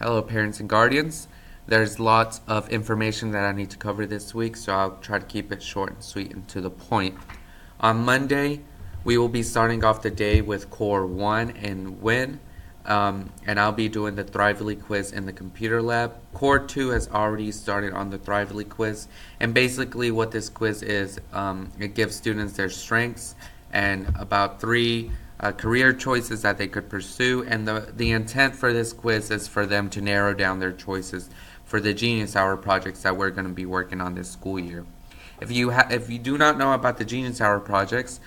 Hello, parents and guardians. There's lots of information that I need to cover this week, so I'll try to keep it short and sweet and to the point. On Monday, we will be starting off the day with Core 1 and WIN, and I'll be doing the Thrively quiz in the computer lab. Core 2 has already started on the Thrively quiz, and basically what this quiz is, it gives students their strengths and about three career choices that they could pursue, and the intent for this quiz is for them to narrow down their choices for the Genius Hour projects that we're going to be working on this school year. If you do not know about the Genius Hour projects,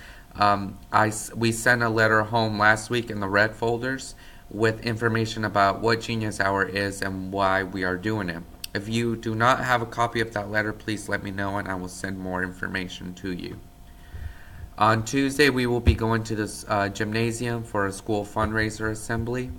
we sent a letter home last week in the red folders with information about what Genius Hour is and why we are doing it. If you do not have a copy of that letter, please let me know and I will send more information to you. On Tuesday, we will be going to this gymnasium for a school fundraiser assembly.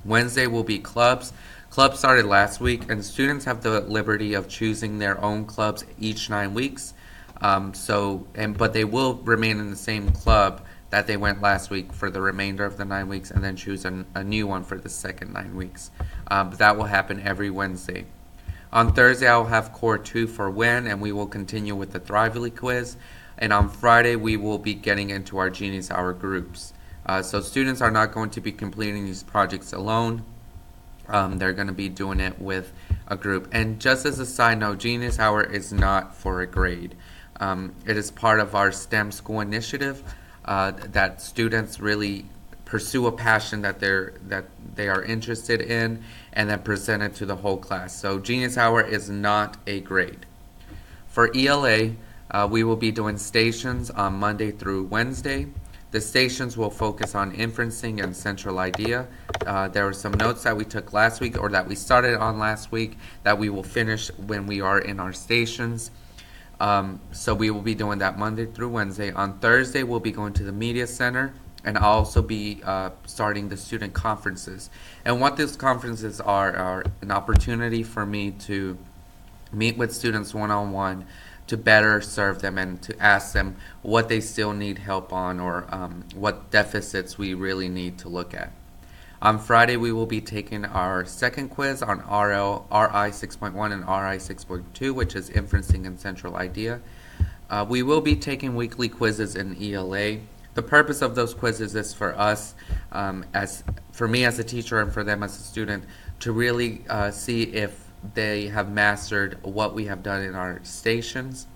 Wednesday will be clubs. Clubs started last week, and students have the liberty of choosing their own clubs each 9 weeks. But they will remain in the same club that they went last week for the remainder of the 9 weeks, and then choose a new one for the second 9 weeks. But that will happen every Wednesday. On Thursday, I'll have Core 2 for WIN, and we will continue with the Thrively quiz. And on Friday, we will be getting into our Genius Hour groups. So students are not going to be completing these projects alone. They're going to be doing it with a group. And just as a side note, Genius Hour is not for a grade. It is part of our STEM school initiative that students really pursue a passion that they are interested in and then present it to the whole class. So Genius Hour is not a grade. For ELA, we will be doing stations on Monday through Wednesday. The stations will focus on inferencing and central idea. There were some notes that we took last week, or that we started on last week, that we will finish when we are in our stations. So we will be doing that Monday through Wednesday. On Thursday, we'll be going to the Media Center, and I'll also be starting the student conferences. And what these conferences are an opportunity for me to meet with students one-on-one, to better serve them and to ask them what they still need help on, or what deficits we really need to look at. On Friday, we will be taking our second quiz on RI 6.1 and RI 6.2, which is inferencing and central idea. We will be taking weekly quizzes in ELA. The purpose of those quizzes is for us, for me as a teacher and for them as a student, to really see if they have mastered what we have done in our stations.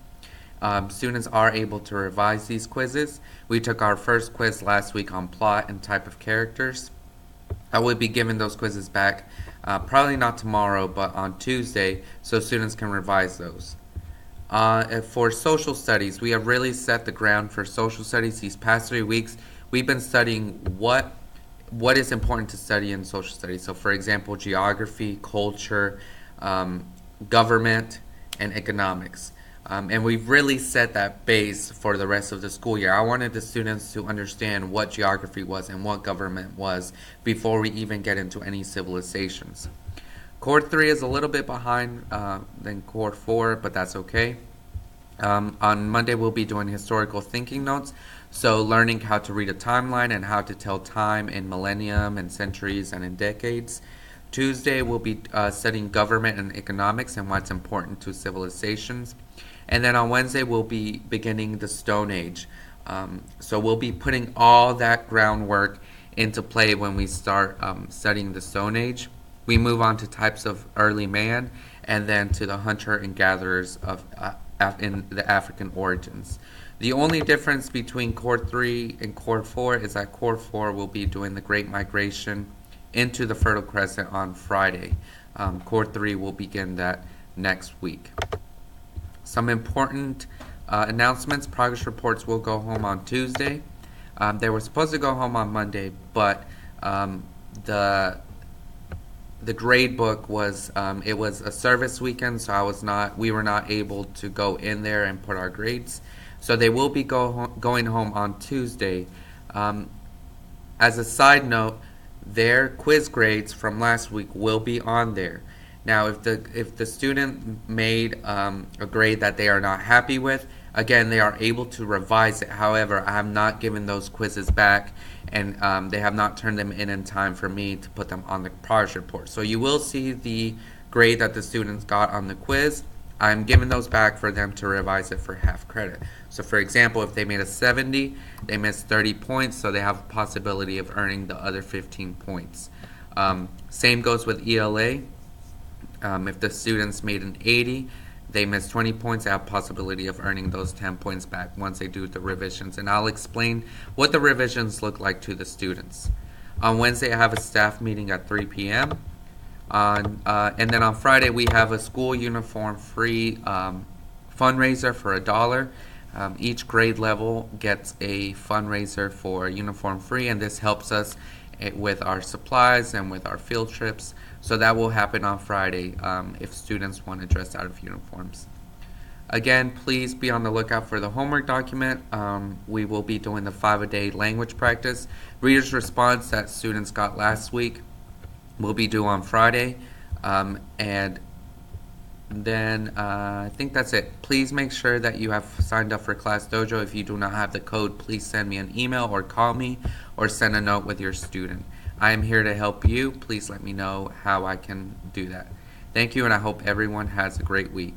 Students are able to revise these quizzes. We took our first quiz last week on plot and type of characters. I will be giving those quizzes back, probably not tomorrow, but on Tuesday, so students can revise those. For social studies, we have really set the ground for social studies these past 3 weeks. We've been studying what is important to study in social studies. So for example, geography, culture, government, and economics. And we've really set that base for the rest of the school year. I wanted the students to understand what geography was and what government was before we even get into any civilizations. Core 3 is a little bit behind than Core 4, but that's okay. On Monday, we'll be doing historical thinking notes, so learning how to read a timeline and how to tell time in millennium and centuries and in decades. Tuesday, we'll be studying government and economics and what's important to civilizations. And then on Wednesday, we'll be beginning the Stone Age. So we'll be putting all that groundwork into play when we start studying the Stone Age. We move on to types of early man, and then to the hunter and gatherers of in the African origins. The only difference between Core 3 and Core 4 is that Core 4 will be doing the Great Migration into the Fertile Crescent on Friday. Core 3 will begin that next week. Some important announcements. Progress reports will go home on Tuesday. They were supposed to go home on Monday, but the grade book was it was a service weekend, so we were not able to go in there and put our grades. So they will be going home on Tuesday. As a side note, their quiz grades from last week will be on there. Now, if the student made a grade that they are not happy with, Again, they are able to revise it. However, I have not given those quizzes back, and they have not turned them in time for me to put them on the progress report. So you will see the grade that the students got on the quiz. I'm giving those back for them to revise it for half credit. So for example, if they made a 70, they missed 30 points, so they have a possibility of earning the other 15 points. Same goes with ELA. If the students made an 80, they missed 20 points, they have a possibility of earning those 10 points back once they do the revisions. And I'll explain what the revisions look like to the students. On Wednesday, I have a staff meeting at 3 p.m. And then on Friday, we have a school uniform free fundraiser for $1. Each grade level gets a fundraiser for uniform free, and this helps us with our supplies and with our field trips. So that will happen on Friday if students want to dress out of uniforms. Again, please be on the lookout for the homework document. We will be doing the 5-a-day language practice. Reader's response that students got last week will be due on Friday. And then I think that's it. Please make sure that you have signed up for Class Dojo. If you do not have the code, please send me an email or call me or send a note with your student. I am here to help you. Please let me know how I can do that. Thank you, and I hope everyone has a great week.